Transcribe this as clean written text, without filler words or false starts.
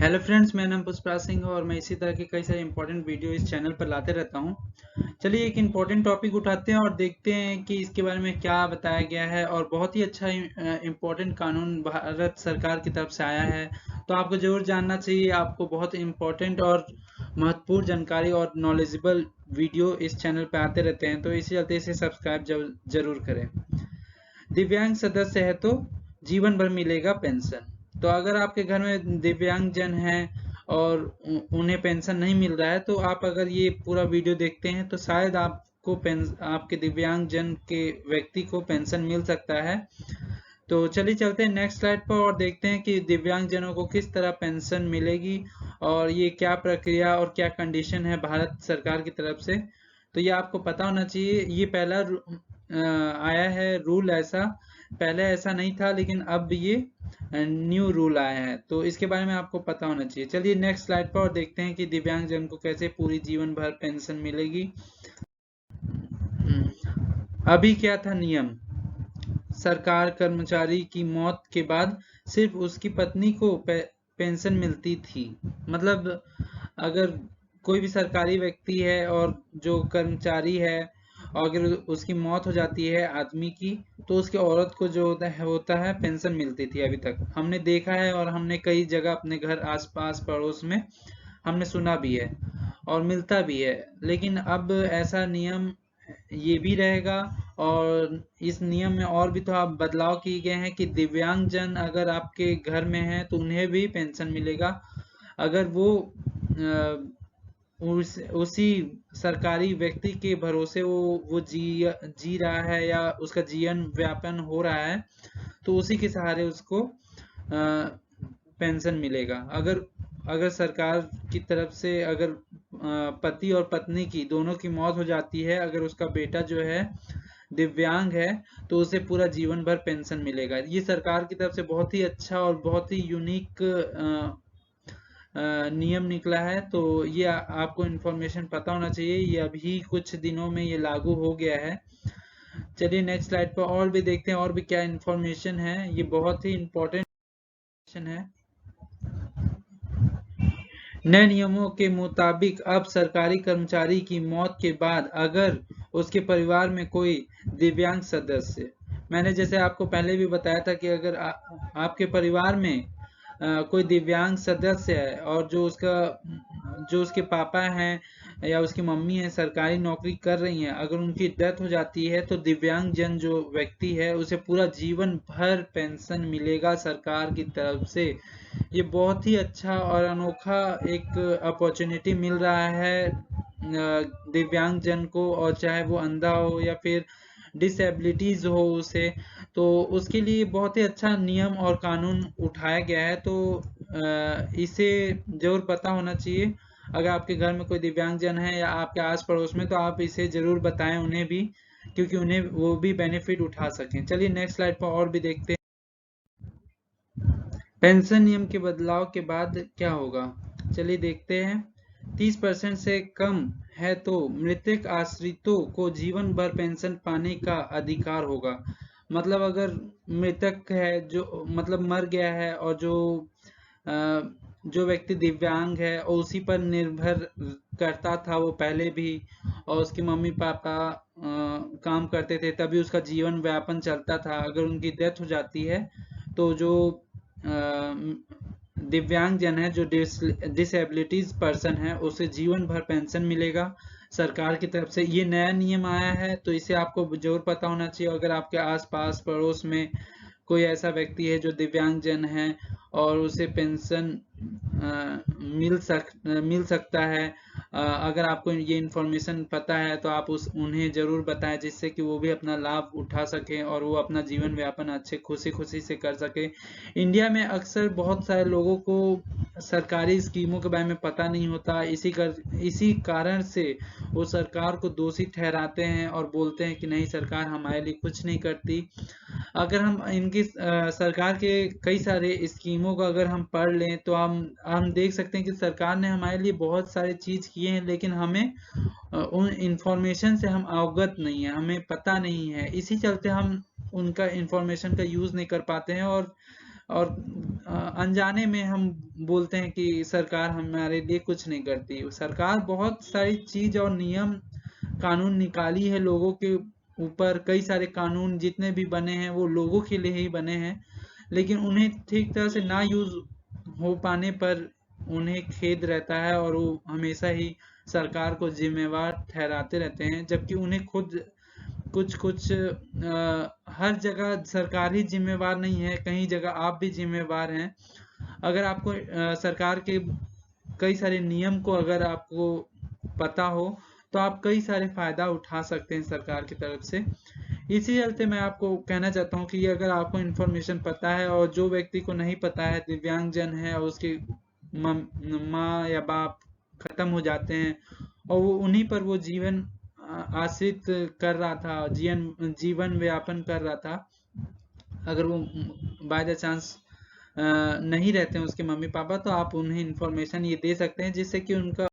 Hello friends, मेरा नाम पुष्पराज सिंह है और मैं इसी तरह के कई सारे इंपॉर्टेंट वीडियो इस चैनल पर लाते रहता हूं। चलिए एक इंपॉर्टेंट टॉपिक उठाते हैं और देखते हैं कि इसके बारे में क्या बताया गया है। और बहुत ही अच्छा इंपॉर्टेंट कानून भारत सरकार की तरफ से आया है, तो आपको जरूर जानना चाहिए। आपको बहुत इंपॉर्टेंट और महत्वपूर्ण जानकारी और नॉलेजेबल वीडियो इस चैनल पर आते रहते हैं, तो इसी चलते इसे सब्सक्राइब जरूर करें। दिव्यांग सदस्य है तो जीवन भर मिलेगा पेंशन। तो अगर आपके घर में दिव्यांग जन है और उन्हें पेंशन नहीं मिल रहा है, तो आप अगर ये पूरा वीडियो देखते हैं तो शायद आपको आपके दिव्यांग जन के व्यक्ति को पेंशन मिल सकता है। तो चलिए चलते हैं नेक्स्ट स्लाइड पर और देखते हैं कि दिव्यांग जनों को किस तरह पेंशन मिलेगी और ये क्या प्रक्रिया और क्या कंडीशन है भारत सरकार की तरफ से। तो ये आपको पता होना चाहिए। ये पहला आया है रूल, ऐसा पहले ऐसा नहीं था, लेकिन अब ये न्यू रूल आया है, तो इसके बारे में आपको पता होना चाहिए। चलिए नेक्स्ट स्लाइड पर और देखते हैं कि दिव्यांग जन को कैसे पूरी जीवन भर पेंशन मिलेगी। अभी क्या था नियम? सरकार कर्मचारी की मौत के बाद सिर्फ उसकी पत्नी को पेंशन मिलती थी। मतलब अगर कोई भी सरकारी व्यक्ति है और जो कर्मचारी है, और अगर उसकी मौत हो जाती है आदमी की, तो उसके औरत को जो होता है पेंशन मिलती थी। अभी तक हमने देखा है और हमने कई जगह अपने घर आसपास पड़ोस में हमने सुना भी है और मिलता भी है। लेकिन अब ऐसा नियम ये भी रहेगा और इस नियम में और भी थोड़ा बदलाव किए गए हैं कि दिव्यांग जन अगर आपके घर में है तो उन्हें भी पेंशन मिलेगा। अगर वो उसी सरकारी व्यक्ति के भरोसे वो जी रहा है या उसका जीवन व्यापन हो रहा है, तो उसी के सहारे उसको पेंशन मिलेगा। अगर अगर सरकार की तरफ से अगर पति और पत्नी की दोनों की मौत हो जाती है, अगर उसका बेटा जो है दिव्यांग है, तो उसे पूरा जीवन भर पेंशन मिलेगा। ये सरकार की तरफ से बहुत ही अच्छा और बहुत ही यूनिक नियम निकला है। तो ये आपको इन्फॉर्मेशन पता होना चाहिए। ये अभी कुछ दिनों में ये लागू हो गया है। चलिए नेक्स्ट स्लाइड पर और भी देखते हैं और भी क्या इन्फॉर्मेशन है। ये बहुत ही इम्पोर्टेंट है। नए नियमों के मुताबिक अब सरकारी कर्मचारी की मौत के बाद अगर उसके परिवार में कोई दिव्यांग सदस्य, मैंने जैसे आपको पहले भी बताया था कि अगर आपके परिवार में कोई दिव्यांग सदस्य है और जो उसके पापा हैं या उसकी मम्मी है सरकारी नौकरी कर रही हैं, अगर उनकी डेथ हो जाती है, तो दिव्यांग जन जो व्यक्ति है उसे पूरा जीवन भर पेंशन मिलेगा सरकार की तरफ से। ये बहुत ही अच्छा और अनोखा एक अपॉर्चुनिटी मिल रहा है दिव्यांग जन को, और चाहे वो अंधा हो या फिर डिसेबिलिटीज हो उसे, तो उसके लिए बहुत ही अच्छा नियम और कानून उठाया गया है। तो इसे जरूर पता होना चाहिए। अगर आपके घर में कोई दिव्यांग जन है या आपके आस पड़ोस में, तो आप इसे जरूर बताएं उन्हें भी, क्योंकि उन्हें वो भी बेनिफिट उठा सकें। चलिए नेक्स्ट स्लाइड पर और भी देखते हैं पेंशन नियम के बदलाव के बाद क्या होगा। चलिए देखते हैं। 30% से कम है तो मृतक आश्रितों को जीवन भर पेंशन पाने का अधिकार होगा। मतलब अगर मृतक है, जो मतलब मर गया है, और जो व्यक्ति दिव्यांग है और उसी पर निर्भर करता था वो पहले भी, और उसकी मम्मी पापा काम करते थे तभी उसका जीवन व्यापन चलता था, अगर उनकी डेथ हो जाती है, तो जो दिव्यांग जन है, जो डिसेबिलिटीज पर्सन है, उसे जीवन भर पेंशन मिलेगा सरकार की तरफ से। ये नया नियम आया है, तो इसे आपको जरूर पता होना चाहिए। अगर आपके आसपास पड़ोस में कोई ऐसा व्यक्ति है जो दिव्यांग जन है और उसे पेंशन मिल सकता है, अगर आपको ये इन्फॉर्मेशन पता है तो आप उन्हें जरूर बताएं, जिससे कि वो भी अपना लाभ उठा सके और वो अपना जीवन व्यापन अच्छे खुशी खुशी से कर सके। इंडिया में अक्सर बहुत सारे लोगों को सरकारी स्कीमों के बारे में पता नहीं होता, इसी कारण से वो सरकार को दोषी ठहराते हैं और बोलते हैं कि नहीं, सरकार हमारे लिए कुछ नहीं करती। अगर हम इनकी सरकार के कई सारे स्कीमों को अगर हम पढ़ लें, तो हम देख सकते हैं कि सरकार ने हमारे लिए बहुत सारे चीज किए हैं, लेकिन हमें उन इंफॉर्मेशन से हम अवगत नहीं है, हमें पता नहीं है। इसी चलते हम उनका इंफॉर्मेशन का यूज नहीं कर पाते हैं और अनजाने में हम बोलते हैं कि सरकार हमारे लिए कुछ नहीं करती। सरकार बहुत सारी चीज और नियम कानून निकाली है लोगों के ऊपर। कई सारे कानून जितने भी बने हैं वो लोगों के लिए ही बने हैं, लेकिन उन्हें ठीक तरह से ना यूज हो पाने पर उन्हें खेद रहता है और वो हमेशा ही सरकार को जिम्मेवार ठहराते रहते हैं, जबकि उन्हें खुद कुछ कुछ हर जगह सरकार ही जिम्मेवार नहीं है, कहीं जगह आप भी जिम्मेवार हैं। अगर आपको सरकार के कई सारे नियम को अगर आपको पता हो तो आप कई सारे फायदा उठा सकते हैं सरकार की तरफ से। इसी चलते मैं आपको कहना चाहता हूँ कि अगर आपको इन्फॉर्मेशन पता है और जो व्यक्ति को नहीं पता है, दिव्यांग जन है और उसके माँ या बाप खत्म हो जाते हैं और वो उन्हीं पर वो जीवन आश्रित कर रहा था, जीवन व्यापन कर रहा था, अगर वो बाय द चांस नहीं रहते हैं उसके मम्मी पापा, तो आप उन्हें इन्फॉर्मेशन ये दे सकते हैं जिससे कि उनका